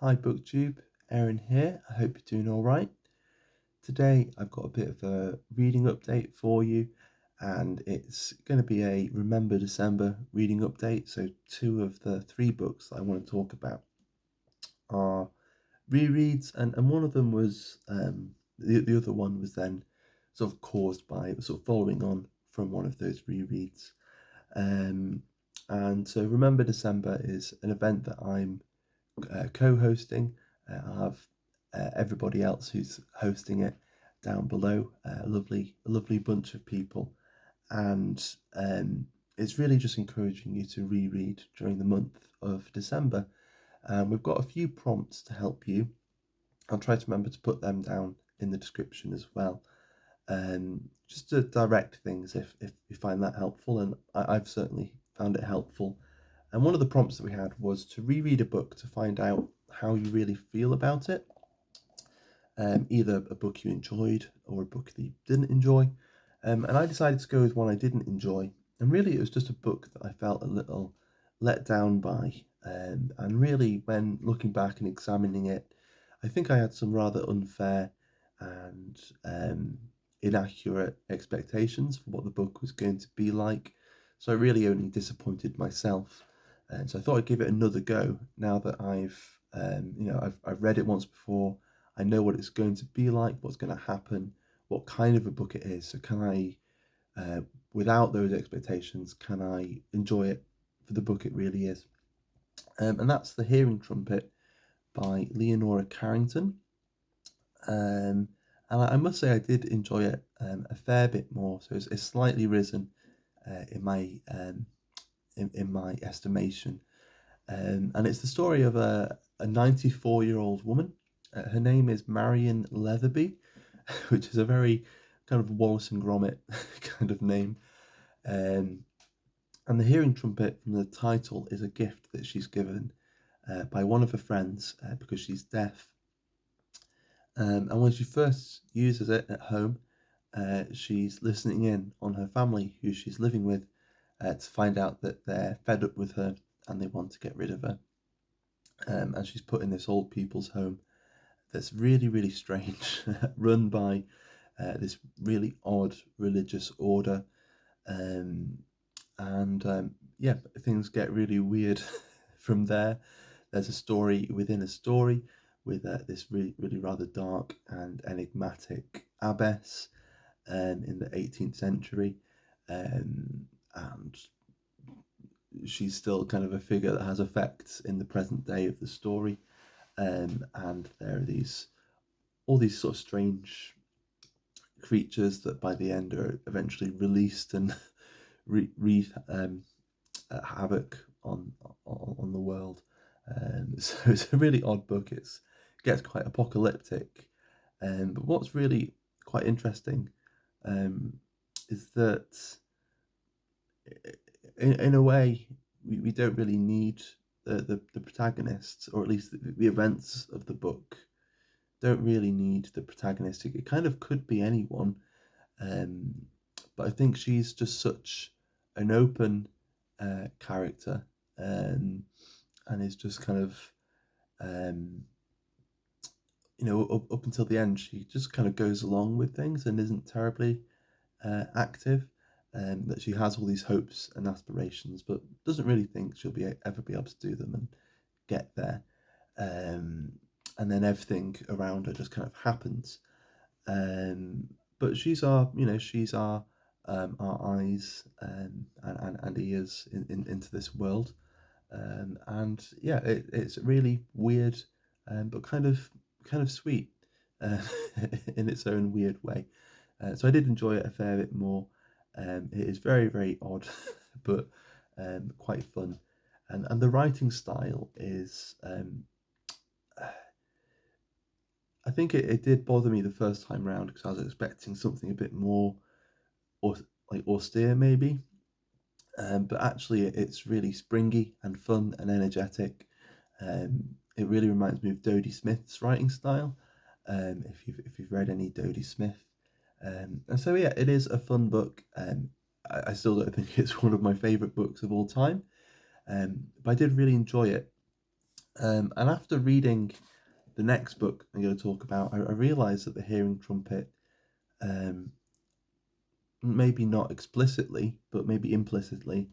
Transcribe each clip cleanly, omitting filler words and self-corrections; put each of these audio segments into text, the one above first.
Hi booktube, Aaron here. I hope you're doing all right. Today I've got a bit of a reading update for you, and it's going to be a Remember December reading update. So two of the three books that I want to talk about are rereads, and one of them was the other one was then sort of caused by sort of following on from one of those rereads. Um, and so Remember December is an event that I'm co-hosting. I'll have everybody else who's hosting it down below. A lovely bunch of people, and it's really just encouraging you to reread during the month of December. We've got a few prompts to help you. I'll try to remember to put them down in the description as well. Just to direct things if you find that helpful, and I've certainly found it helpful. And one of the prompts that we had was to reread a book to find out how you really feel about it. Either a book you enjoyed or a book that you didn't enjoy. And I decided to go with one I didn't enjoy. And really, it was just a book that I felt a little let down by. And really, when looking back and examining it, I think I had some rather unfair and inaccurate expectations for what the book was going to be like. So I really only disappointed myself. And so I thought I'd give it another go now that I've read it once before. I know what it's going to be like, what's going to happen, what kind of a book it is. So can I, without those expectations, can I enjoy it for the book it really is? And that's The Hearing Trumpet by Leonora Carrington. And I must say I did enjoy it a fair bit more. So it's slightly risen in my estimation. And it's the story of a 94-year-old woman. Her name is Marion Leatherby, which is a very kind of Wallace and Gromit kind of name. And the hearing trumpet from the title is a gift that she's given by one of her friends because she's deaf. And when she first uses it at home, she's listening in on her family who she's living with to find out that they're fed up with her and they want to get rid of her. And she's put in this old people's home that's really strange, run by this really odd religious order. Yeah, things get really weird from there. There's a story within a story with this really rather dark and enigmatic abbess in the 18th century. And she's still kind of a figure that has effects in the present day of the story. And there are all these sort of strange creatures that by the end are eventually released and wreak havoc on the world. So it's a really odd book. It gets quite apocalyptic. But what's really quite interesting is that in a way we don't really need the protagonists, or at least the events of the book don't really need the protagonist. It kind of could be anyone, but I think she's just such an open character, and is just kind of up until the end she just kind of goes along with things and isn't terribly active. That she has all these hopes and aspirations, but doesn't really think she'll ever be able to do them and get there. And then everything around her just kind of happens. But she's our eyes and ears into this world. And yeah, it's really weird, but kind of sweet in its own weird way. So I did enjoy it a fair bit more. It is very odd, but quite fun. And the writing style is, I think it did bother me the first time round because I was expecting something a bit more like austere maybe. But actually it's really springy and fun and energetic. It really reminds me of Dodie Smith's writing style, if you've read any Dodie Smith. And so yeah, it is a fun book. I still don't think it's one of my favourite books of all time, but I did really enjoy it. And after reading the next book I'm going to talk about, I realised that the Hearing Trumpet, um, maybe not explicitly, but maybe implicitly,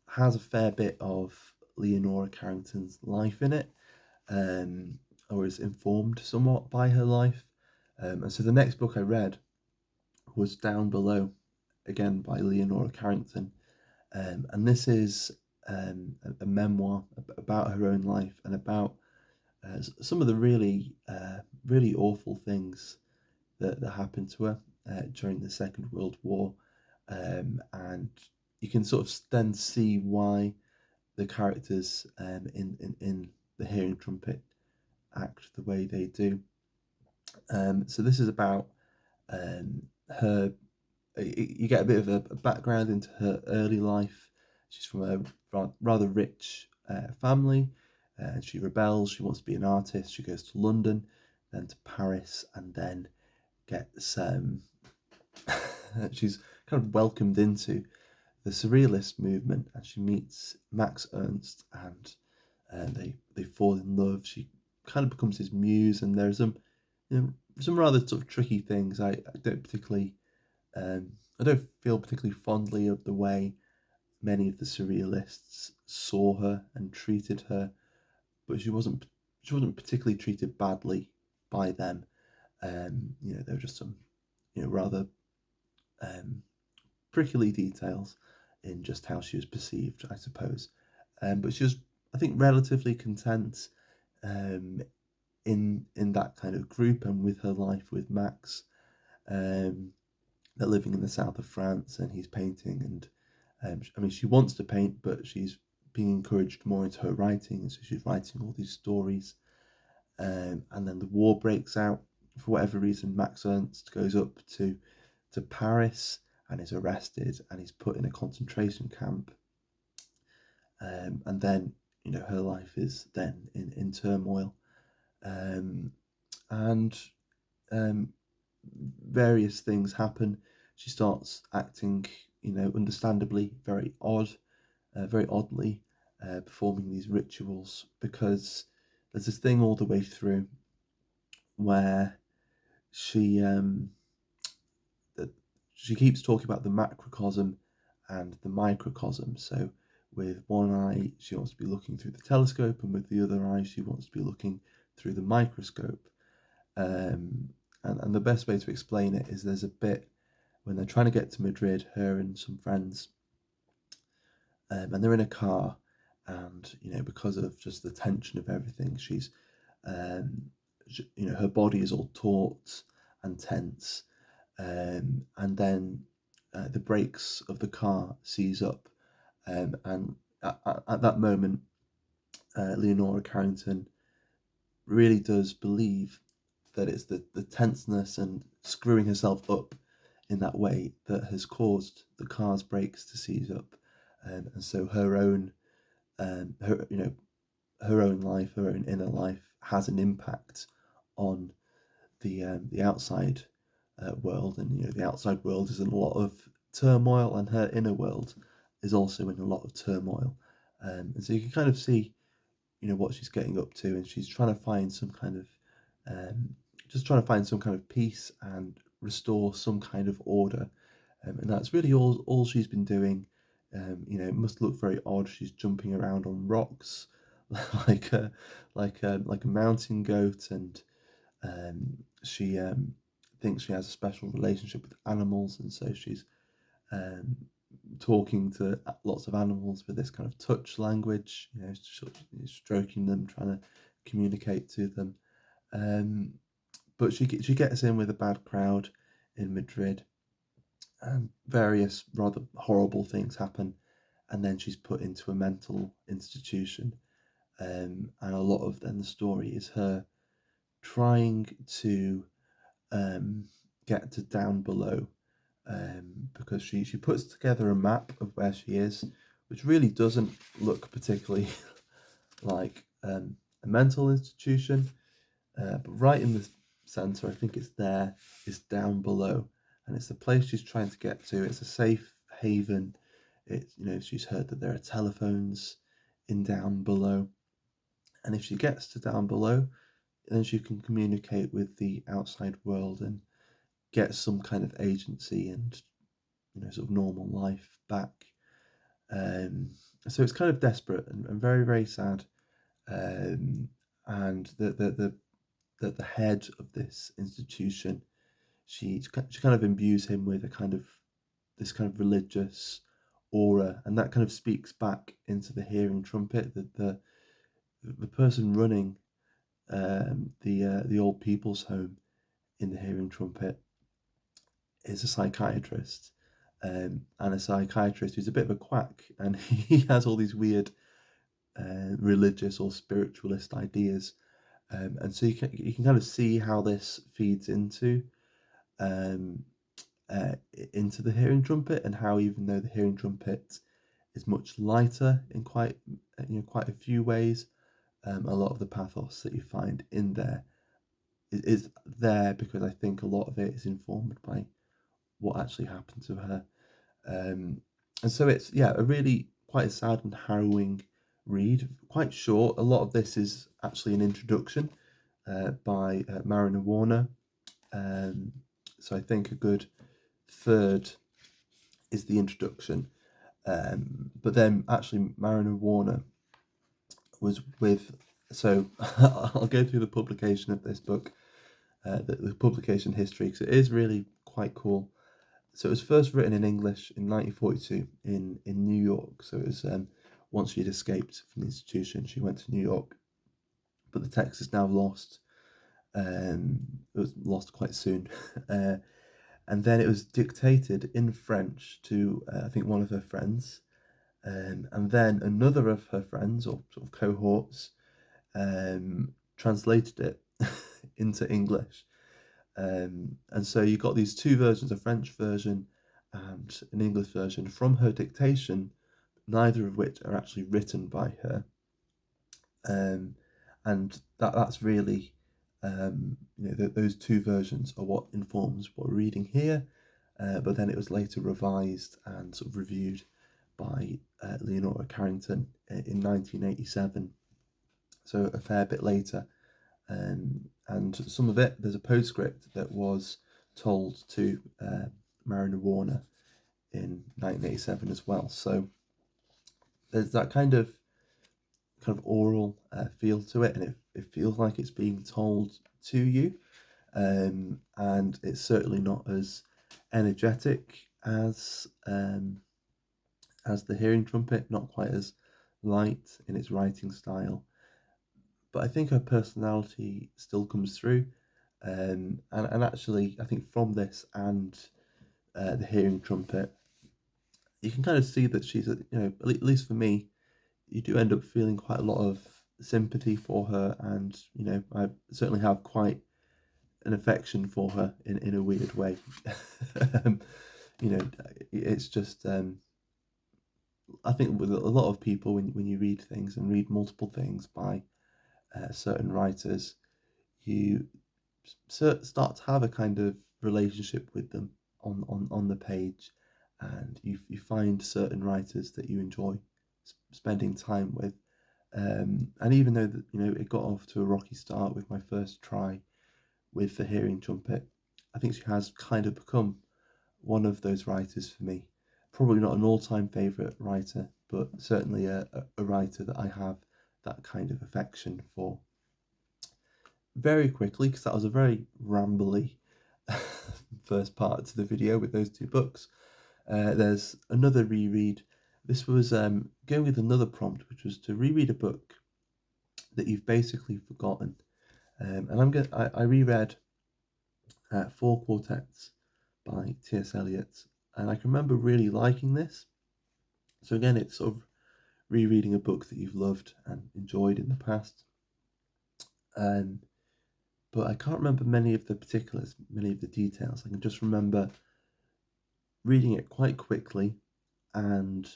has a fair bit of Leonora Carrington's life in it, um, or is informed somewhat by her life. And so the next book I read was Down Below, again by Leonora Carrington. And this is a memoir about her own life and about some of the really awful things that happened to her during the Second World War. And you can sort of then see why the characters in the Hearing Trumpet act the way they do. So this is about her. You get a bit of a background into her early life. She's from a rather rich family. She rebels. She wants to be an artist. She goes to London, then to Paris, and then gets she's kind of welcomed into the surrealist movement, and she meets Max Ernst, and they fall in love. She kind of becomes his muse, and there's some rather sort of tricky things. I don't feel particularly fondly of the way many of the surrealists saw her and treated her, but she wasn't particularly treated badly by them. There were just some rather um, prickly details in just how she was perceived, I suppose. But she was, I think, relatively content um, in that kind of group and with her life with Max. They're living in the south of France, and he's painting. And I mean, she wants to paint, but she's being encouraged more into her writing, and so she's writing all these stories. And then the war breaks out. For whatever reason, Max Ernst goes up to Paris and is arrested, and he's put in a concentration camp. And then her life is then in turmoil, and various things happen. She starts acting, understandably very oddly, performing these rituals, because there's this thing all the way through where she she keeps talking about the macrocosm and the microcosm. So with one eye, she wants to be looking through the telescope, and with the other eye, she wants to be looking through the microscope. And the best way to explain it is there's a bit when they're trying to get to Madrid, her and some friends, and they're in a car, and because of just the tension of everything, she's her body is all taut and tense, and then the brakes of the car seize up, and at that moment, Leonora Carrington really does believe that it's the tenseness and screwing herself up in that way that has caused the car's brakes to seize up, and so her own her own life, her own inner life, has an impact on the outside world, and the outside world is in a lot of turmoil, and her inner world is also in a lot of turmoil, and so you can kind of see what she's getting up to, and she's trying to find some kind of just trying to find some kind of peace and restore some kind of order, and that's really all she's been doing. It must look very odd. She's jumping around on rocks like a mountain goat, and she thinks she has a special relationship with animals, and so she's um, talking to lots of animals with this kind of touch language, stroking them, trying to communicate to them. But she gets in with a bad crowd in Madrid, and various rather horrible things happen, and then she's put into a mental institution. And a lot of then the story is her trying to get to Down Below, because she puts together a map of where she is, which really doesn't look particularly like a mental institution, but right in the center, I think it's there, is Down Below, and it's the place she's trying to get to. It's a safe haven. It's she's heard that there are telephones in Down Below, And if she gets to down below, then she can communicate with the outside world and get some kind of agency and, sort of normal life back. So it's kind of desperate and very, very sad. And the head of this institution, she kind of imbues him with this kind of religious aura, and that kind of speaks back into the hearing trumpet. That the person running the old people's home in the hearing trumpet is a psychiatrist, and a psychiatrist who's a bit of a quack, and he has all these weird religious or spiritualist ideas, and so you can kind of see how this feeds um, into the hearing trumpet, and how even though the hearing trumpet is much lighter in quite a few ways, a lot of the pathos that you find in there is there because I think a lot of it is informed by what actually happened to her. And so it's, a really quite a sad and harrowing read, quite short. A lot of this is actually an introduction by Mariner Warner. So I think a good third is the introduction. But then actually Mariner Warner was with, so I'll go through the publication of this book, the publication history, because it is really quite cool. So it was first written in English in 1942 in New York. So it was once she'd escaped from the institution, she went to New York. But the text is now lost. It was lost quite soon. And then it was dictated in French to, I think, one of her friends. And then another of her friends, or sort of cohorts, translated it into English. And so you got these two versions, a French version and an English version from her dictation, neither of which are actually written by her. And that's really, those two versions are what informs what we're reading here. But then it was later revised and sort of reviewed by Leonora Carrington in 1987. So a fair bit later. And some of it, there's a postscript that was told to Mariner Warner in 1987 as well. So there's that kind of oral feel to it, and it feels like it's being told to you. And it's certainly not as energetic as the hearing trumpet, not quite as light in its writing style. But I think her personality still comes through. And actually, I think from this and the hearing trumpet, you can kind of see that she's, at least for me, you do end up feeling quite a lot of sympathy for her. And, I certainly have quite an affection for her in a weird way. It's just, I think with a lot of people, when you read things and read multiple things by certain writers, you start to have a kind of relationship with them on the page, and you find certain writers that you enjoy spending time with. And even though that, it got off to a rocky start with my first try with the hearing trumpet, I think she has kind of become one of those writers for me. Probably not an all-time favourite writer, but certainly a writer that I have that kind of affection for. Very quickly, because that was a very rambly first part to the video with those two books, there's another reread. This was going with another prompt, which was to reread a book that you've basically forgotten. And I reread 4 Quartets by T.S. Eliot, and I can remember really liking this. So again, it's sort of rereading a book that you've loved and enjoyed in the past. But I can't remember many of the particulars, many of the details. I can just remember reading it quite quickly, and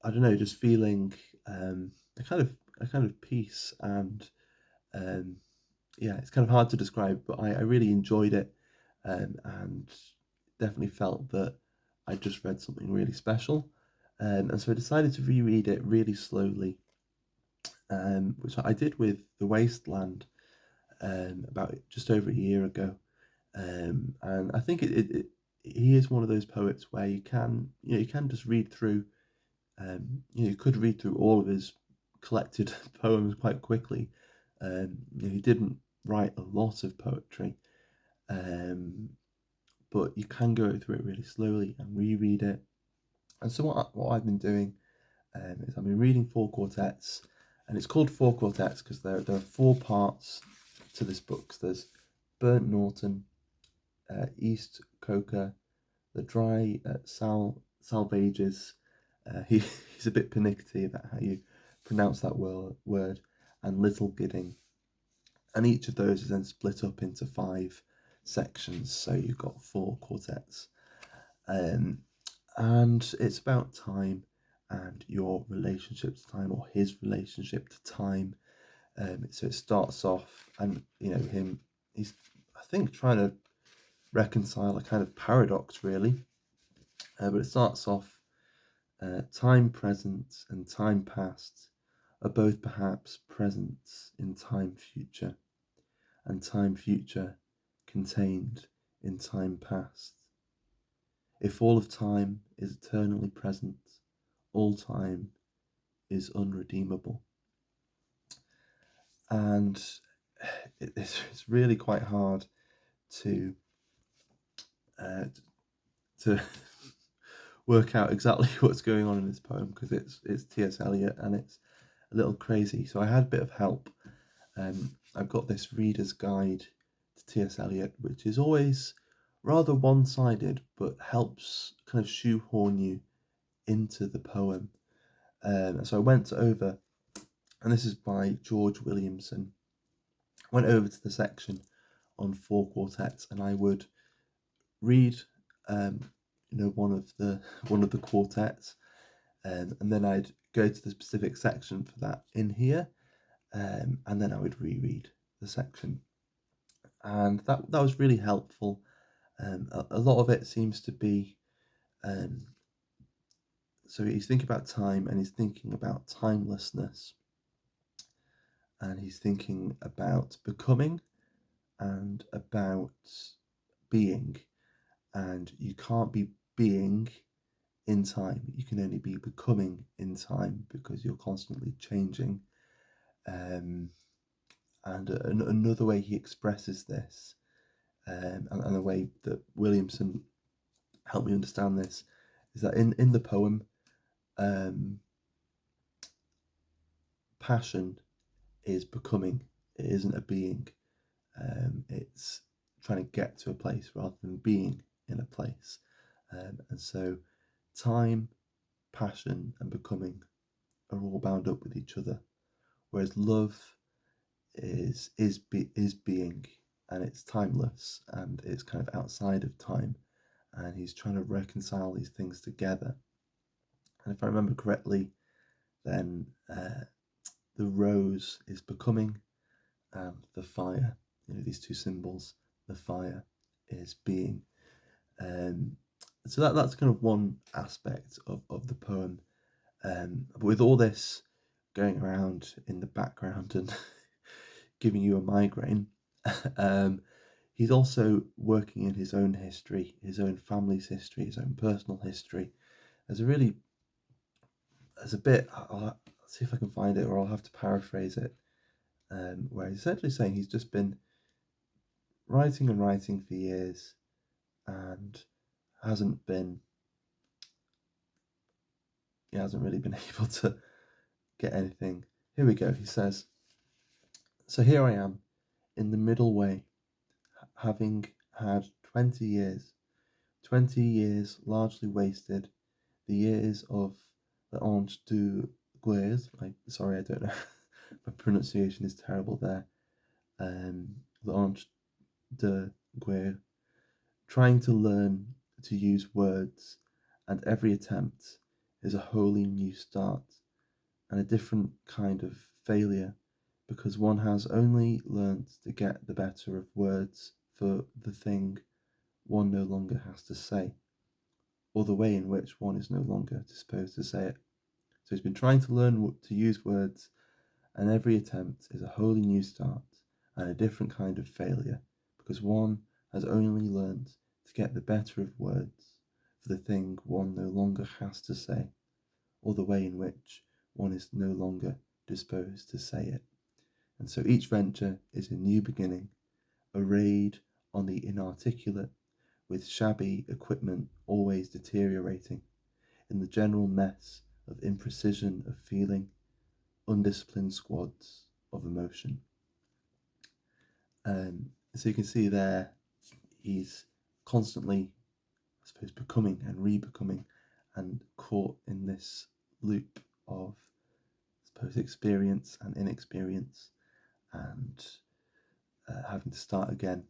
I don't know, just feeling a kind of peace, and it's kind of hard to describe, but I really enjoyed it, and definitely felt that I just read something really special, and so I decided to reread it really slowly. which I did with The Wasteland about just over a year ago. And I think he is one of those poets where you can just read through. You could read through all of his collected poems quite quickly. He didn't write a lot of poetry, but you can go through it really slowly and reread it. And so what I've been doing is I've been reading four quartets, and it's called four quartets because there are four parts to this book. So there's Burnt Norton, East Coker, the Dry Salvages. He's a bit pernickety about how you pronounce that word, and Little Gidding. And each of those is then split up into 5 sections, so you've got 4 quartets. And it's about time and your relationship to time, or his relationship to time. So it starts off, and he's, I think, trying to reconcile a kind of paradox, really. But it starts off, time present and time past are both perhaps presents in time future, and time future contained in time past. If all of time is eternally present, all time is unredeemable. And it's really quite hard to work out exactly what's going on in this poem, because it's T.S. Eliot and it's a little crazy. So I had a bit of help. I've got this reader's guide to T.S. Eliot, which is always rather one-sided, but helps kind of shoehorn you into the poem. So I went over, and this is by George Williamson. I went over to the section on 4 quartets, and I would read, one of the quartets, and then I'd go to the specific section for that in here, and then I would reread the section, and that was really helpful. A lot of it seems to be, so he's thinking about time, and he's thinking about timelessness, and he's thinking about becoming and about being, and you can't be being in time, you can only be becoming in time, because you're constantly changing. And another way he expresses this, and the way that Williamson helped me understand this, is that in the poem, passion is becoming, it isn't a being. It's trying to get to a place rather than being in a place. And so time, passion, and becoming are all bound up with each other, whereas love is being, and it's timeless, and it's kind of outside of time, and he's trying to reconcile these things together. And if I remember correctly, then the rose is becoming, and the fire, these two symbols, the fire is being. So that's kind of one aspect of the poem. But with all this going around in the background and giving you a migraine, he's also working in his own history, his own family's history, his own personal history. There's a bit, I'll see if I can find it, or I'll have to paraphrase it, where he's essentially saying he's just been writing and writing for years and hasn't really been able to get anything. Here we go. He says, "So here I am in the middle way, having had 20 years largely wasted, the years of the Ange du Guers." Sorry, I don't know. My pronunciation is terrible there. The Ange de Guers, trying to learn to use words, and every attempt is a wholly new start, and a different kind of failure, because one has only learnt to get the better of words for the thing one no longer has to say, or the way in which one is no longer disposed to say it. So he's been trying to learn to use words, and every attempt is a wholly new start and a different kind of failure, because one has only learnt to get the better of words for the thing one no longer has to say, or the way in which one is no longer disposed to say it. And so each venture is a new beginning, a raid on the inarticulate, with shabby equipment always deteriorating, in the general mess of imprecision of feeling, undisciplined squads of emotion. So you can see there, he's constantly, I suppose, becoming and re-becoming and caught in this loop of, I suppose, experience and inexperience, and having to start again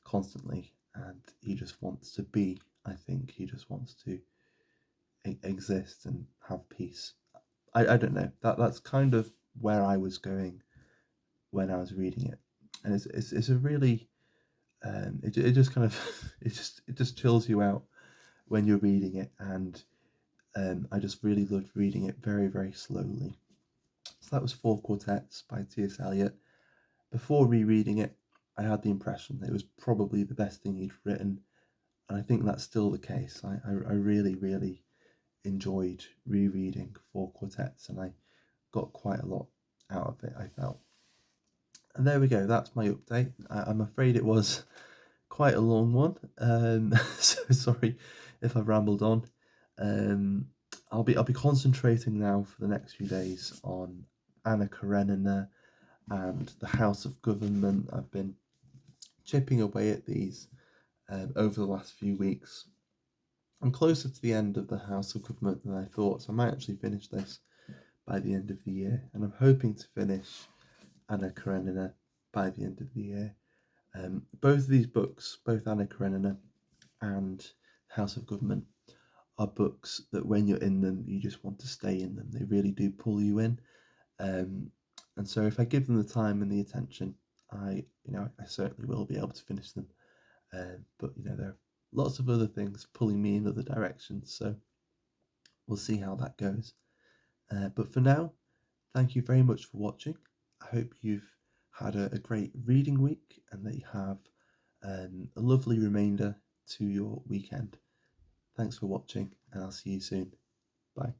constantly. And he just wants to be, I think, he just wants to exist and have peace. I don't know. That's kind of where I was going when I was reading it, and it's a really it just kind of it just chills you out when you're reading it, and I just really loved reading it very, very slowly. So that was 4 Quartets by T.S. Eliot. Before rereading it, I had the impression that it was probably the best thing he'd written, and I think that's still the case. I really, really enjoyed rereading 4 Quartets, and I got quite a lot out of it, I felt. And there we go, that's my update. I'm afraid it was quite a long one, so sorry if I've rambled on. I'll be concentrating now for the next few days on Anna Karenina and the House of Government. I've been chipping away at these over the last few weeks. I'm closer to the end of the House of Government than I thought, so I might actually finish this by the end of the year, and I'm hoping to finish Anna Karenina by the end of the year. Both of these books, both Anna Karenina and House of Government, are books that when you're in them, you just want to stay in them. They really do pull you in. And so if I give them the time and the attention, I certainly will be able to finish them. But there are lots of other things pulling me in other directions, so we'll see how that goes. But for now, thank you very much for watching. I hope you've had a great reading week and that you have a lovely remainder to your weekend. Thanks for watching, and I'll see you soon. Bye.